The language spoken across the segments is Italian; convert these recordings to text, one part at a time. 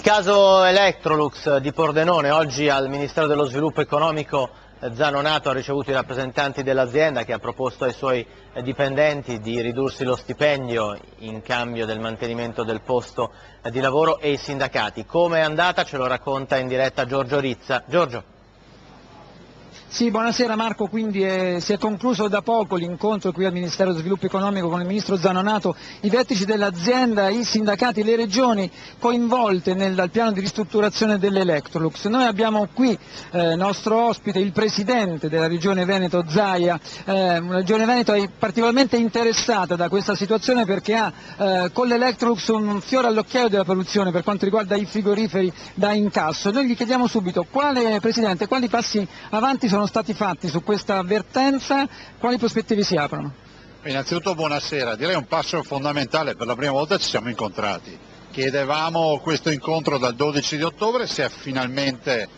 caso Electrolux di Pordenone, oggi al Ministero dello Sviluppo Economico Zanonato ha ricevuto i rappresentanti dell'azienda che ha proposto ai suoi dipendenti di ridursi lo stipendio in cambio del mantenimento del posto di lavoro e i sindacati. Come è andata ce lo racconta in diretta Giorgio Rizza. Giorgio. Sì, buonasera Marco, quindi si è concluso da poco l'incontro qui al Ministero dello Sviluppo Economico con il Ministro Zanonato, i vertici dell'azienda, i sindacati, le regioni coinvolte dal piano di ristrutturazione dell'Electrolux. Noi abbiamo qui nostro ospite, il Presidente della Regione Veneto Zaia, una Regione Veneto è particolarmente interessata da questa situazione perché ha con l'Electrolux un fiore all'occhiello della produzione per quanto riguarda i frigoriferi da incasso. Noi gli chiediamo subito, Presidente, quali passi avanti sono stati fatti su questa avvertenza, quali prospettive si aprono? Innanzitutto buonasera, direi un passo fondamentale, per la prima volta ci siamo incontrati. Chiedevamo questo incontro dal 12 di ottobre, si è finalmente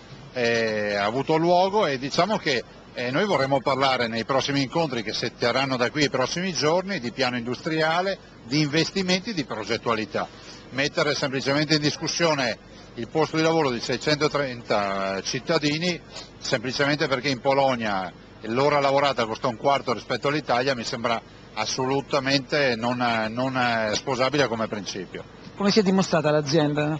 avuto luogo e diciamo che noi vorremmo parlare nei prossimi incontri che si terranno da qui ai prossimi giorni di piano industriale, di investimenti, di progettualità. Mettere semplicemente in discussione il posto di lavoro di 630 cittadini semplicemente perché in Polonia l'ora lavorata costa un quarto rispetto all'Italia mi sembra assolutamente non sposabile come principio. Come si è dimostrata l'azienda?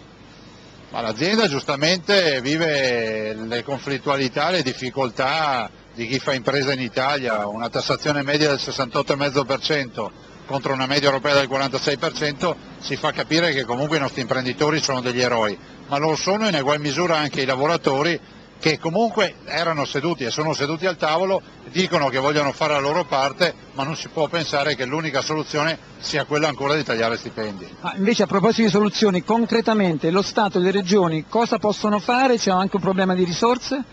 L'azienda giustamente vive le conflittualità, le difficoltà di chi fa impresa in Italia, una tassazione media del 68,5% contro una media europea del 46%, si fa capire che comunque i nostri imprenditori sono degli eroi, ma lo sono in egual misura anche i lavoratori che comunque erano seduti e sono seduti al tavolo, dicono che vogliono fare la loro parte, ma non si può pensare che l'unica soluzione sia quella ancora di tagliare stipendi. Invece a proposito di soluzioni, concretamente lo Stato e le regioni cosa possono fare? C'è anche un problema di risorse?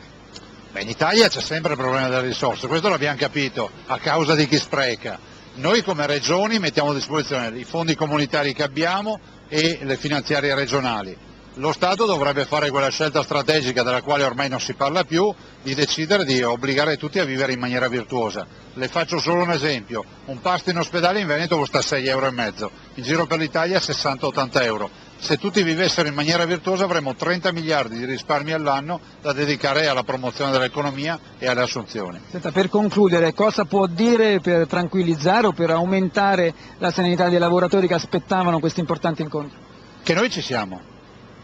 In Italia c'è sempre il problema delle risorse, questo l'abbiamo capito, a causa di chi spreca. Noi come regioni mettiamo a disposizione i fondi comunitari che abbiamo e le finanziarie regionali. Lo Stato dovrebbe fare quella scelta strategica della quale ormai non si parla più, di decidere di obbligare tutti a vivere in maniera virtuosa. Le faccio solo un esempio, un pasto in ospedale in Veneto costa 6,5 €, in giro per l'Italia 60-80 €. Se tutti vivessero in maniera virtuosa avremmo 30 miliardi di risparmi all'anno da dedicare alla promozione dell'economia e alle assunzioni. Senta, per concludere, cosa può dire per tranquillizzare o per aumentare la serenità dei lavoratori che aspettavano questo importante incontro? Che noi ci siamo,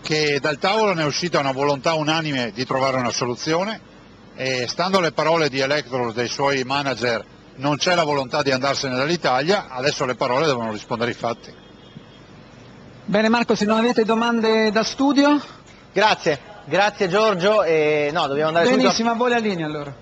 che dal tavolo ne è uscita una volontà unanime di trovare una soluzione e stando alle parole di Electrolux dei suoi manager non c'è la volontà di andarsene dall'Italia, adesso le parole devono rispondere ai fatti. Bene Marco, se non avete domande da studio? Grazie Giorgio. No, dobbiamo andare Benissimo, a voi la linea allora.